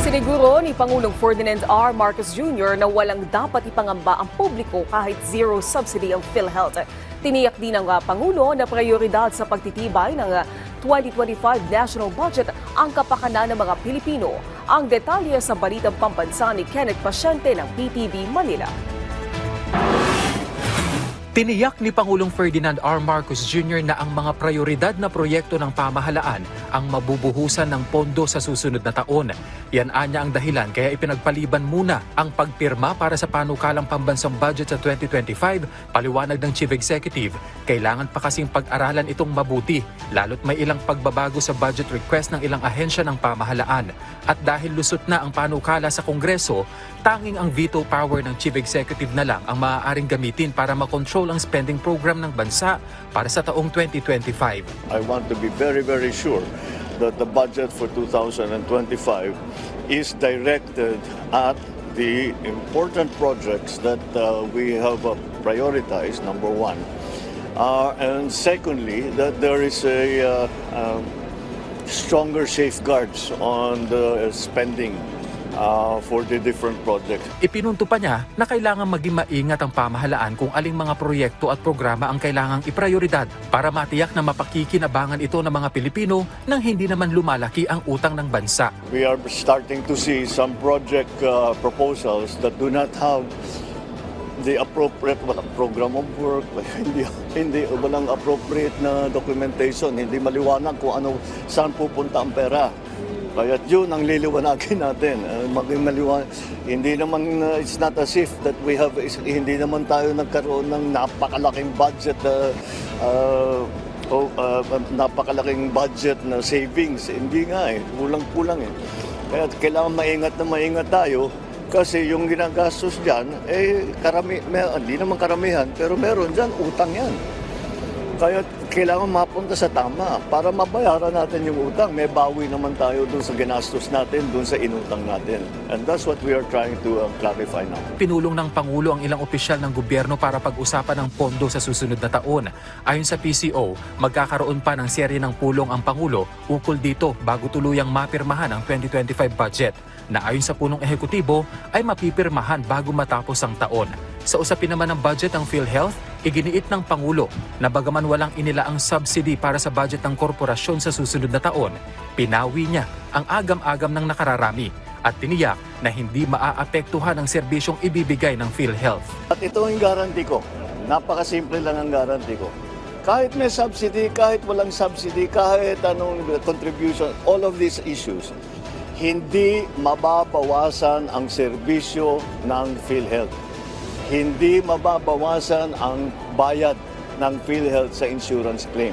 Isiniguro ni Pangulong Ferdinand R. Marcos Jr. na walang dapat ipangamba ang publiko kahit zero subsidy ang PhilHealth. Tiniyak din ng Pangulo na prioridad sa pagtitibay ng 2025 national budget ang kapakanan ng mga Pilipino. Ang detalye sa balitang pambansa ni Kenneth Pasyente ng PTV Manila. Tiniyak ni Pangulong Ferdinand R. Marcos Jr. na ang mga prioridad na proyekto ng pamahalaan ang mabubuhusan ng pondo sa susunod na taon. Yan anya ang dahilan kaya ipinagpaliban muna ang pagpirma para sa panukalang pambansang budget sa 2025. Paliwanag ng Chief Executive, kailangan pa kasing pag-aralan itong mabuti, lalo't may ilang pagbabago sa budget request ng ilang ahensya ng pamahalaan. At dahil lusot na ang panukala sa Kongreso, tanging ang veto power ng Chief Executive na lang ang maaaring gamitin para makontrol ang spending program ng bansa para sa taong 2025. I want to be very sure that the budget for 2025 is directed at the important projects that we have prioritized, number one. And secondly, that there is a stronger safeguards on the spending for the different projects. Ipinunto pa niya na kailangan maging maingat ang pamahalaan kung aling mga proyekto at programa ang kailangang iprioridad para matiyak na mapakikinabangan ito ng mga Pilipino nang hindi naman lumalaki ang utang ng bansa. We are starting to see some project proposals that do not have the appropriate program of work, hindi walang appropriate na documentation, hindi maliwanag kung ano saan pupunta ang pera. Kaya yun ang liliwanagin natin. Maging maliwanag. Hindi naman, it's not as if that we have, hindi naman tayo nagkaroon ng napakalaking budget, napakalaking budget na savings. Hindi nga eh, kulang-kulang eh. Kaya kailangan maingat tayo kasi yung ginagastos dyan, hindi naman karamihan, pero meron dyan, utang yan. Kaya kailangan mapunta sa tama para mabayaran natin yung utang. May bawi naman tayo dun sa ginastos natin, dun sa inutang natin. And that's what we are trying to clarify now. Pinulong ng Pangulo ang ilang opisyal ng gobyerno para pag-usapan ng pondo sa susunod na taon. Ayon sa PCO, magkakaroon pa ng serye ng pulong ang Pangulo ukol dito bago tuluyang mapirmahan ang 2025 budget na ayon sa punong ehekutibo ay mapipirmahan bago matapos ang taon. Sa usapin naman ng budget ng PhilHealth, iginiit ng Pangulo na bagaman walang inilaang subsidy para sa budget ng korporasyon sa susunod na taon, pinawi niya ang agam-agam ng nakararami at tiniyak na hindi maaapektuhan ang serbisyong ibibigay ng PhilHealth. At ito ang guarantee ko. Napakasimple lang ang guarantee ko. Kahit may subsidy, kahit walang subsidy, kahit anong contribution, all of these issues, hindi mababawasan ang serbisyo ng PhilHealth. Hindi mababawasan ang bayad ng PhilHealth sa insurance claim.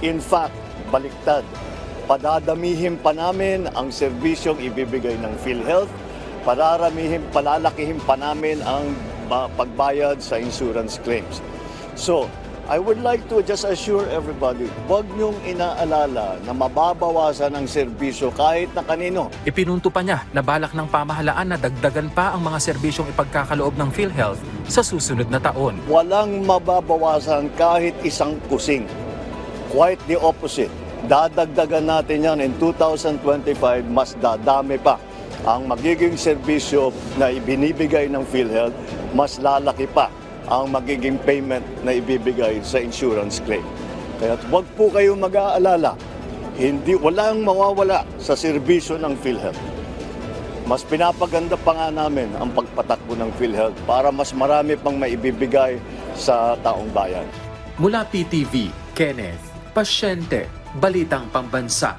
In fact, baliktad, padadamihin pa namin ang serbisyong ibibigay ng PhilHealth, palalakihin pa namin ang pagbayad sa insurance claims. So, I would like to just assure everybody, huwag niyong inaalala na mababawasan ang serbisyo kahit na kanino. Ipinunto pa niya na balak ng pamahalaan na dagdagan pa ang mga serbisyong ipagkakaloob ng PhilHealth sa susunod na taon. Walang mababawasan kahit isang kusing. Quite the opposite. Dadagdagan natin yan in 2025, mas dadami pa. Ang magiging serbisyo na ibinibigay ng PhilHealth, mas lalaki pa ang magiging payment na ibibigay sa insurance claim. Kaya huwag po kayong mag-aalala, walang mawawala sa serbisyo ng PhilHealth. Mas pinapaganda pa nga namin ang pagpatakbo ng PhilHealth para mas marami pang maibibigay sa taong bayan. Mula PTV, Kenneth Pasyente, Balitang Pambansa.